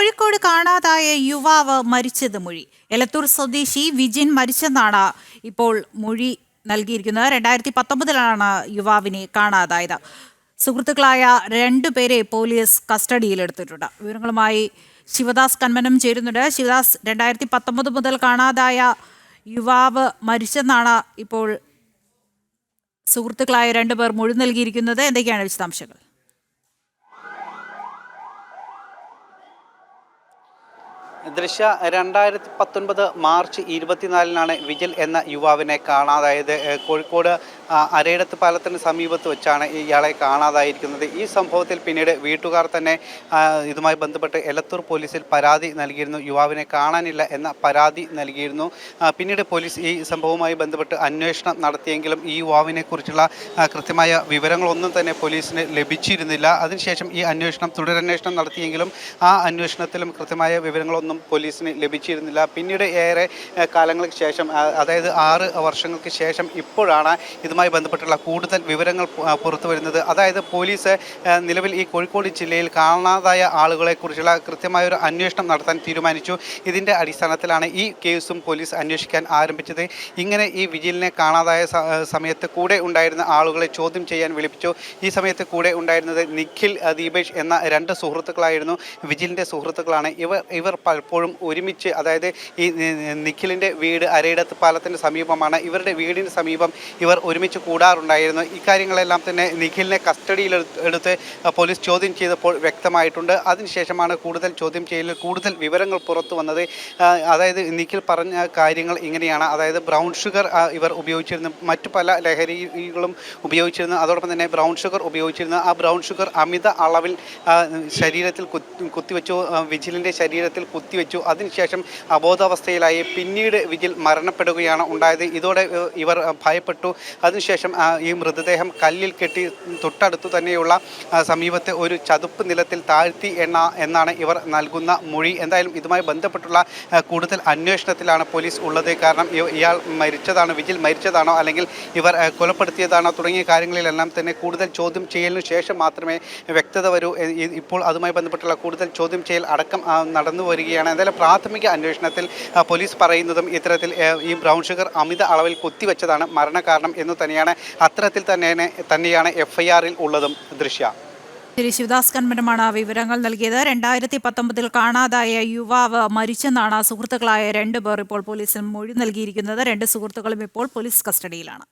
കോഴിക്കോട് കാണാതായ യുവാവ് മരിച്ചത് മൊഴി. എലത്തൂർ സ്വദേശി വിജിൻ മരിച്ചെന്നാണ് ഇപ്പോൾ മൊഴി നൽകിയിരിക്കുന്നത്. 2019 യുവാവിനെ കാണാതായത്. സുഹൃത്തുക്കളായ 2 പേരെ പോലീസ് കസ്റ്റഡിയിലെടുത്തിട്ടുണ്ട്. വിവരങ്ങളുമായി ശിവദാസ് കന്മനം ചേരുന്നുണ്ട്. ശിവദാസ്, 2019 മുതൽ കാണാതായ യുവാവ് മരിച്ചെന്നാണ് ഇപ്പോൾ സുഹൃത്തുക്കളായ 2 പേർ മൊഴി നൽകിയിരിക്കുന്നത്. എന്തൊക്കെയാണ് വിശദാംശങ്ങൾ? ദൃശ്യ 2019 മാർച്ച് 24 വിജിൽ എന്ന യുവാവിനെ കാണാതായത്. കോഴിക്കോട് അരയിടത്ത് പാലത്തിന് സമീപത്ത് വെച്ചാണ് ഇയാളെ കാണാതായിരിക്കുന്നത്. ഈ സംഭവത്തിൽ പിന്നീട് വീട്ടുകാർ തന്നെ ഇതുമായി ബന്ധപ്പെട്ട് എലത്തൂർ പോലീസിൽ പരാതി നൽകിയിരുന്നു. യുവാവിനെ കാണാനില്ല എന്ന പരാതി നൽകിയിരുന്നു. പിന്നീട് പോലീസ് ഈ സംഭവവുമായി ബന്ധപ്പെട്ട് അന്വേഷണം നടത്തിയെങ്കിലും ഈ യുവാവിനെ കുറിച്ചുള്ള കൃത്യമായ വിവരങ്ങളൊന്നും തന്നെ പോലീസിന് ലഭിച്ചിരുന്നില്ല. അതിനുശേഷം ഈ തുടരന്വേഷണം നടത്തിയെങ്കിലും ആ അന്വേഷണത്തിലും കൃത്യമായ വിവരങ്ങളൊന്നും പോലീസിന് ലഭിച്ചിരുന്നില്ല. പിന്നീട് ഏറെ കാലങ്ങൾക്ക് ശേഷം, അതായത് 6 വർഷങ്ങൾക്ക് ശേഷം ഇപ്പോഴാണ് ഇതുമായി ബന്ധപ്പെട്ടുള്ള കൂടുതൽ വിവരങ്ങൾ പുറത്തു വരുന്നത്. അതായത് പോലീസ് നിലവിൽ ഈ കോഴിക്കോട് ജില്ലയിൽ കാണാതായ ആളുകളെക്കുറിച്ചുള്ള കൃത്യമായൊരു അന്വേഷണം നടത്താൻ തീരുമാനിച്ചു. ഇതിൻ്റെ അടിസ്ഥാനത്തിലാണ് ഈ കേസും പോലീസ് അന്വേഷിക്കാൻ ആരംഭിച്ചത്. ഇങ്ങനെ ഈ വിജിലിനെ കാണാതായ സമയത്ത് കൂടെ ഉണ്ടായിരുന്ന ആളുകളെ ചോദ്യം ചെയ്യാൻ വിളിപ്പിച്ചു. ഈ സമയത്ത് കൂടെ ഉണ്ടായിരുന്നത് നിഖിൽ, ദീപേഷ് എന്ന 2 സുഹൃത്തുക്കളായിരുന്നു. വിജിലിൻ്റെ സുഹൃത്തുക്കളാണ് ഇവർ പലപ്പോഴും ഒരുമിച്ച്, അതായത് ഈ നിഖിലിൻ്റെ വീട് അരയിടത്ത് പാലത്തിന് സമീപമാണ്. ഇവരുടെ വീടിന് സമീപം ഇവർ ഒരുമിച്ച് കൂടാറുണ്ടായിരുന്നു. ഇക്കാര്യങ്ങളെല്ലാം തന്നെ നിഖിലിനെ കസ്റ്റഡിയിലെടുത്ത് പോലീസ് ചോദ്യം ചെയ്തപ്പോൾ വ്യക്തമായിട്ടുണ്ട്. അതിനുശേഷമാണ് കൂടുതൽ ചോദ്യം ചെയ്യലിൽ കൂടുതൽ വിവരങ്ങൾ പുറത്തു വന്നത്. അതായത് നിഖിൽ പറഞ്ഞ കാര്യങ്ങൾ ഇങ്ങനെയാണ്. അതായത് ബ്രൗൺ ഷുഗർ ഇവർ ഉപയോഗിച്ചിരുന്നു, മറ്റു പല ലഹരികളും ഉപയോഗിച്ചിരുന്നു. അതോടൊപ്പം തന്നെ ബ്രൗൺ ഷുഗർ ഉപയോഗിച്ചിരുന്നു. ആ ബ്രൗൺ ഷുഗർ അമിത അളവിൽ ശരീരത്തിൽ കുത്തിവെച്ചു, വിജിലിൻ്റെ ശരീരത്തിൽ കുത്തിവെച്ചു. അതിനുശേഷം അബോധാവസ്ഥയിലായി. പിന്നീട് വിജിൽ മരണപ്പെടുകയാണ് ഉണ്ടായത്. ഇതോടെ ഇവർ ഭയപ്പെട്ടു. അതിനുശേഷം ഈ മൃതദേഹം കല്ലിൽ കെട്ടി തൊട്ടടുത്തു തന്നെയുള്ള സമീപത്തെ ഒരു ചതുപ്പ് നിലത്തിൽ താഴ്ത്തി എന്നാണ് ഇവർ നൽകുന്ന മൊഴി. എന്തായാലും ഇതുമായി ബന്ധപ്പെട്ടുള്ള കൂടുതൽ അന്വേഷണത്തിലാണ് പോലീസ് ഉള്ളത്. കാരണം ഇയാൾ വിജിൽ മരിച്ചതാണോ അല്ലെങ്കിൽ ഇവർ കൊലപ്പെടുത്തിയതാണോ തുടങ്ങിയ കാര്യങ്ങളിലെല്ലാം തന്നെ കൂടുതൽ ചോദ്യം ചെയ്യലിനു ശേഷം മാത്രമേ വ്യക്തത വരൂ. ഇപ്പോൾ അതുമായി ബന്ധപ്പെട്ടുള്ള കൂടുതൽ ചോദ്യം ചെയ്യൽ അടക്കം നടന്നു വരികയാണ്. എന്തായാലും പ്രാഥമിക അന്വേഷണത്തിൽ പോലീസ് പറയുന്നതും ഇത്തരത്തിൽ ഈ ബ്രൗൺ ഷുഗർ അമിത അളവിൽ കുത്തിവെച്ചതാണ് മരണകാരണം എന്ന് തന്നെയാണ്. അത്തരത്തിൽ തന്നെയാണ് FIR-ൽ ഉള്ളതും. ദൃശ്യ. ശിവദാസ് കന്മനമാണ് വിവരങ്ങൾ നൽകിയത്. 2019 കാണാതായ യുവാവ് മരിച്ചെന്നാണ് സുഹൃത്തുക്കളായ 2 പേർ ഇപ്പോൾ പോലീസിന് മൊഴി നൽകിയിരിക്കുന്നത്. 2 സുഹൃത്തുക്കളും ഇപ്പോൾ പോലീസ് കസ്റ്റഡിയിലാണ്.